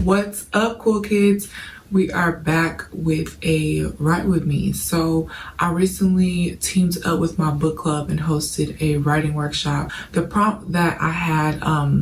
What's up, cool kids? We are back with a Write With Me. So I recently teamed up with my book club and hosted a writing workshop. The prompt that I had,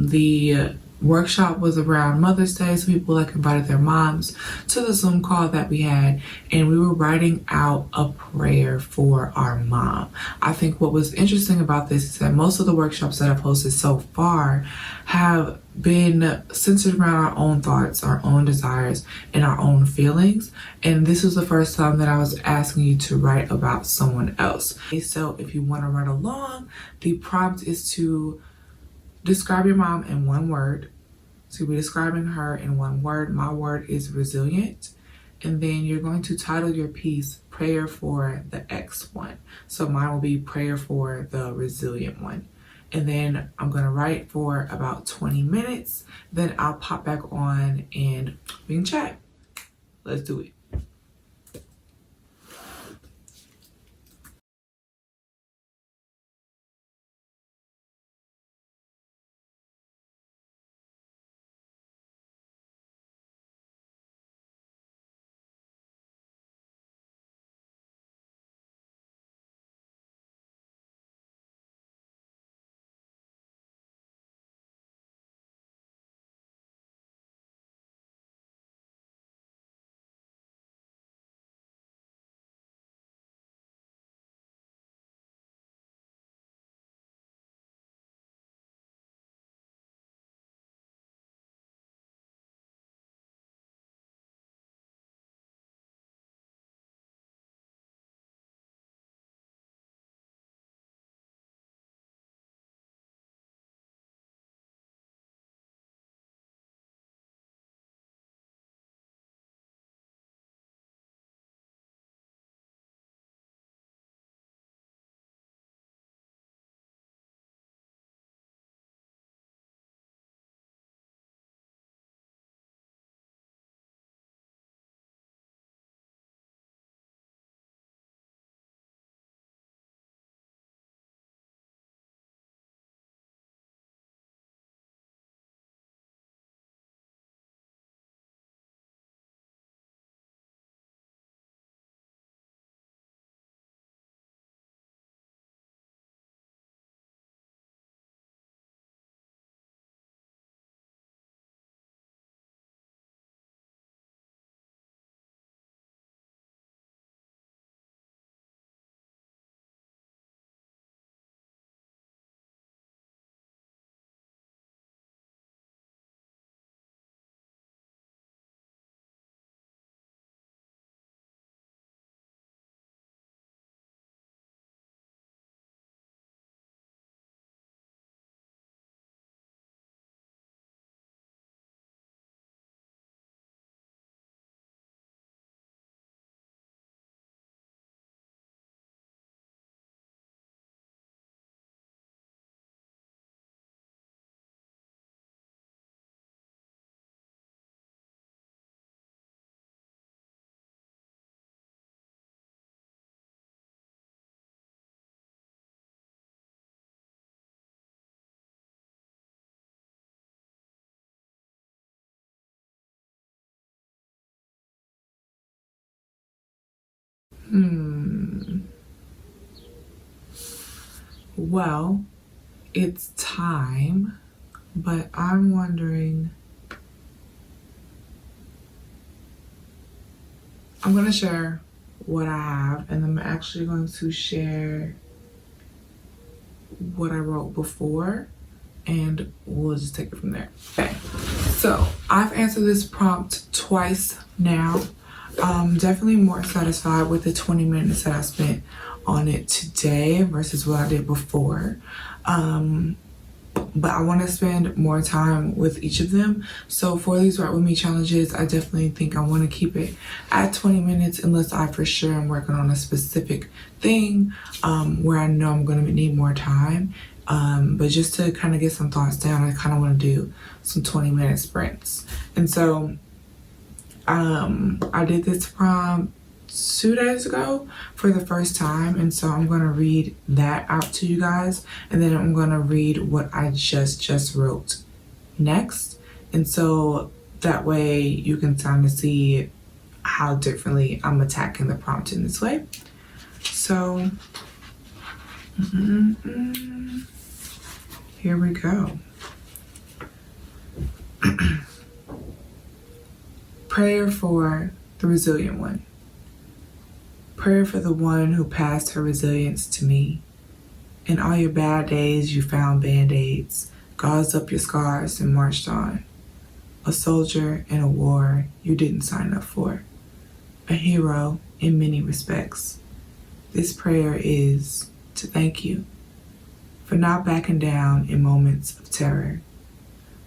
the workshop was around Mother's Day, so people invited their moms to the Zoom call that we had, and we were writing out a prayer for our mom. I think what was interesting about this is that most of the workshops that I've hosted so far have been centered around our own thoughts, our own desires, and our own feelings. And this was the first time that I was asking you to write about someone else. So if you want to write along, the prompt is to describe your mom in one word. So we're describing her in one word. My word is resilient. And then you're going to title your piece Prayer for the X one. So mine will be Prayer for the Resilient one. And then I'm going to write for about 20 minutes. Then I'll pop back on and we can chat. Let's do it. Well, it's time, but I'm wondering, I'm going to share what I have, and I'm actually going to share what I wrote before, and we'll just take it from there. Okay, so I've answered this prompt twice now. Definitely more satisfied with the 20 minutes that I spent on it today versus what I did before. But I want to spend more time with each of them. So for these Write With Me challenges, I definitely think I want to keep it at 20 minutes unless I for sure am working on a specific thing where I know I'm going to need more time. But just to kind of get some thoughts down, I kind of want to do some 20-minute sprints. And so I did this prompt 2 days ago for the first time, and so I'm going to read that out to you guys, and then I'm going to read what I just wrote next. And so That way you can kind of see how differently I'm attacking the prompt in this way. So, here we go. Prayer for the resilient one. Prayer for the one who passed her resilience to me. In all your bad days, you found band-aids, gauzed up your scars and marched on. A soldier in a war you didn't sign up for. A hero in many respects. This prayer is to thank you for not backing down in moments of terror.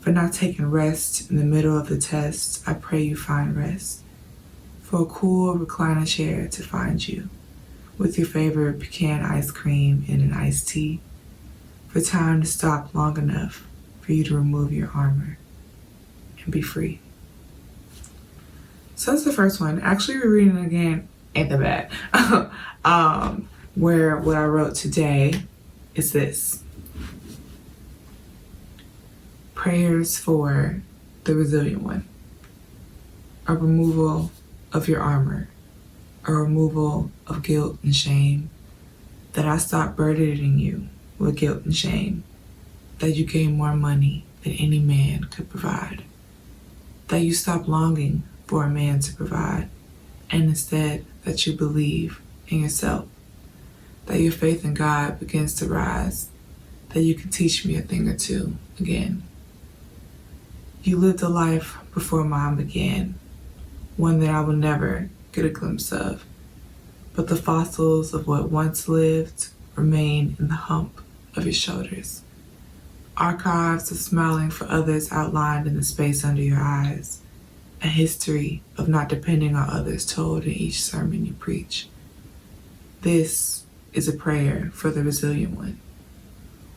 For not taking rest in the middle of the test, I pray you find rest. For a cool recliner chair to find you, with your favorite pecan ice cream and an iced tea. For time to stop long enough for you to remove your armor and be free. So that's the first one. Actually, rereading it again ain't that bad. Where what I wrote today is this. Prayers for the resilient one. A removal of your armor. A removal of guilt and shame. That I stop burdening you with guilt and shame. That you gain more money than any man could provide. That you stop longing for a man to provide. And instead that you believe in yourself. That your faith in God begins to rise. That you can teach me a thing or two again. You lived a life before mine began, one that I will never get a glimpse of. But the fossils of what once lived remain in the hump of your shoulders. Archives of smiling for others outlined in the space under your eyes. A history of not depending on others told in each sermon you preach. This is a prayer for the resilient one.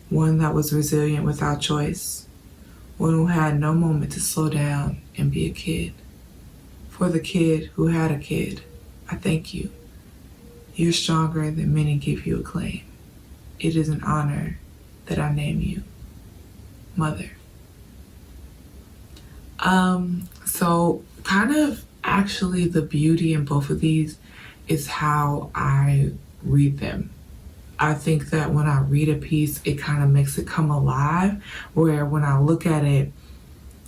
One that was resilient without choice. One who had no moment to slow down and be a kid. For the kid who had a kid, I thank you. You're stronger than many give you acclaim. It is an honor that I name you Mother. So kind of actually the beauty in both of these is how I read them. I think that when I read a piece, it kind of makes it come alive, where when I look at it,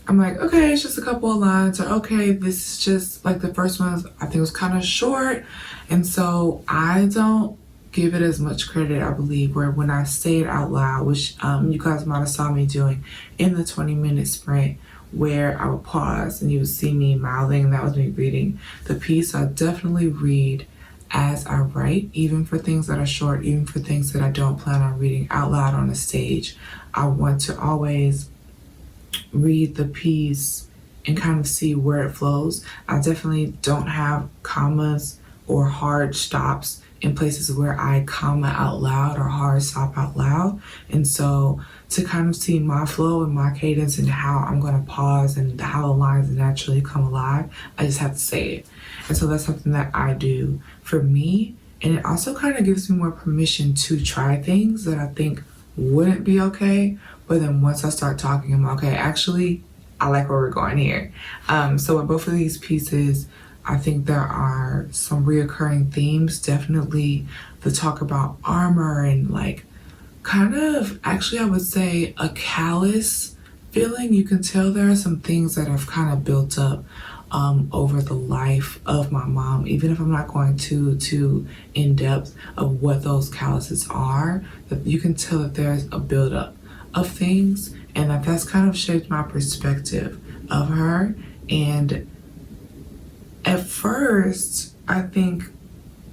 I'm like, okay, it's just a couple of lines, or okay, this is just like the first one, I think was kind of short. And so I don't give it as much credit, I believe, where when I say it out loud, which you guys might have saw me doing in the 20-minute sprint, where I would pause and you would see me mouthing, and that was me reading the piece. I definitely read as I write, even for things that are short, even for things that I don't plan on reading out loud on a stage. I want to always read the piece and kind of see where it flows. I definitely don't have commas or hard stops in places where I comma out loud or hard stop out loud. And so to kind of see my flow and my cadence and how I'm going to pause and how the lines naturally come alive, I just have to say it. And so that's something that I do for me. And it also kind of gives me more permission to try things that I think wouldn't be okay. But then once I start talking, I'm okay, actually, I like where we're going here. So with both of these pieces, I think there are some reoccurring themes. Definitely the talk about armor and like kind of, actually I would say a callous feeling. You can tell there are some things that have kind of built up over the life of my mom, even if I'm not going too in depth of what those calluses are, that you can tell that there's a buildup of things, and that's kind of shaped my perspective of her. And at first, I think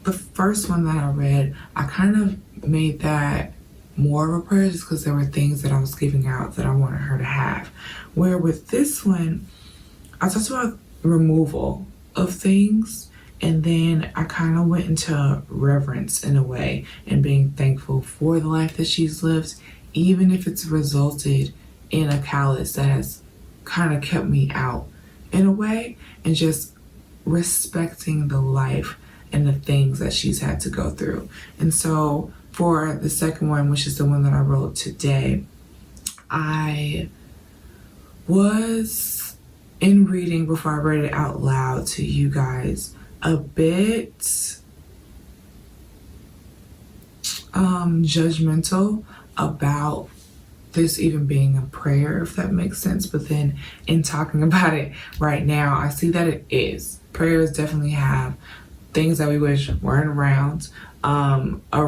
the first one that I read, I kind of made that more of a prayer just because there were things that I was giving out that I wanted her to have. Where with this one, I talked about removal of things, and then I kind of went into reverence in a way and being thankful for the life that she's lived, even if it's resulted in a callus that has kind of kept me out in a way, and just respecting the life and the things that she's had to go through. And so for the second one, which is the one that I wrote today, I was in reading, before I read it out loud to you guys, a bit judgmental about this even being a prayer, if that makes sense. But then in talking about it right now, I see that it is. Prayers definitely have things that we wish weren't around, a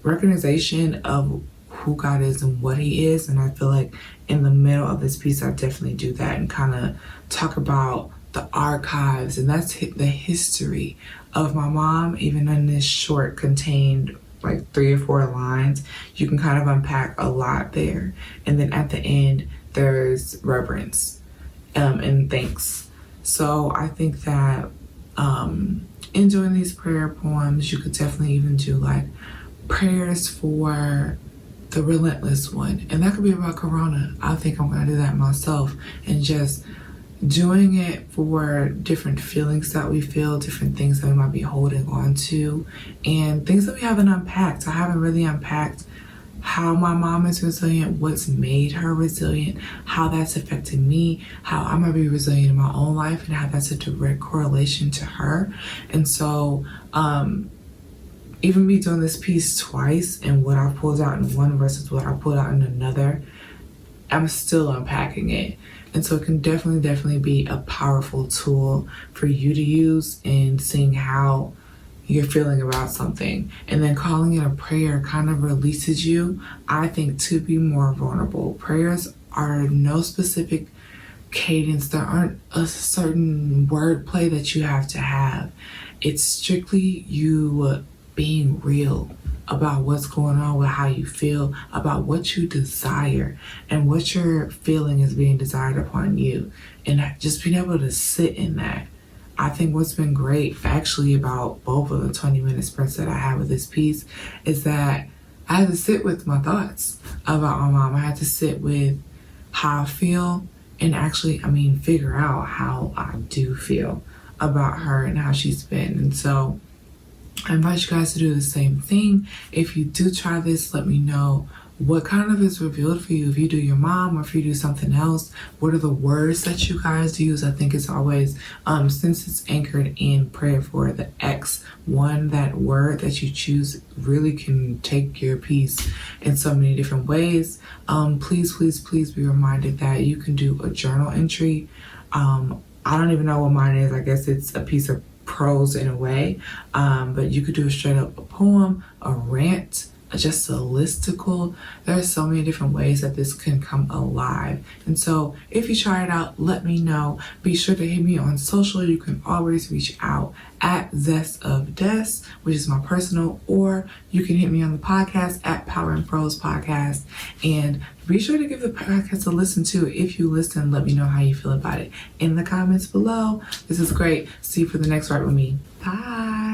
recognition of who God is and what He is. And I feel like in the middle of this piece, I definitely do that and kind of talk about the archives, and that's the history of my mom. Even in this short contained like 3 or 4 lines, you can kind of unpack a lot there. And then at the end, there's reverence and thanks. So I think that in doing these prayer poems, you could definitely even do like prayers for the relentless one, and that could be about Corona. I think I'm gonna do that myself, and just doing it for different feelings that we feel, different things that we might be holding on to, and things that we haven't unpacked. I haven't really unpacked how my mom is resilient, what's made her resilient, how that's affected me, how I might be resilient in my own life, and how that's a direct correlation to her. And so even me doing this piece twice, and what I pulled out in one versus what I pulled out in another, I'm still unpacking it. And so it can definitely be a powerful tool for you to use in seeing how you're feeling about something. And then calling it a prayer kind of releases you, I think, to be more vulnerable. Prayers are no specific cadence. There aren't a certain wordplay that you have to have. It's strictly you being real about what's going on with how you feel, about what you desire, and what you're feeling is being desired upon you, and just being able to sit in that. I think what's been great actually about both of the 20-minute sprints that I had with this piece is that I had to sit with my thoughts about my mom. I had to sit with how I feel and actually, figure out how I do feel about her and how she's been. And so I invite you guys to do the same thing. If you do try this, let me know what kind of is revealed for you. If you do your mom or if you do something else, what are the words that you guys use? I think it's always, since it's anchored in prayer for the X1, that word that you choose really can take your piece in so many different ways. Please be reminded that you can do a journal entry. I don't even know what mine is. I guess it's a piece of prose in a way, but you could do a straight up a poem, a rant, just a listicle. There are so many different ways that this can come alive. And so if you try it out, let me know. Be sure to hit me on social. You can always reach out at Zest of Des, which is my personal, or you can hit me on the podcast at Power and Prose Podcast. And be sure to give the podcast a listen too. If you listen, let me know how you feel about it in the comments below. This is great. See you for the next Write With Me. Bye.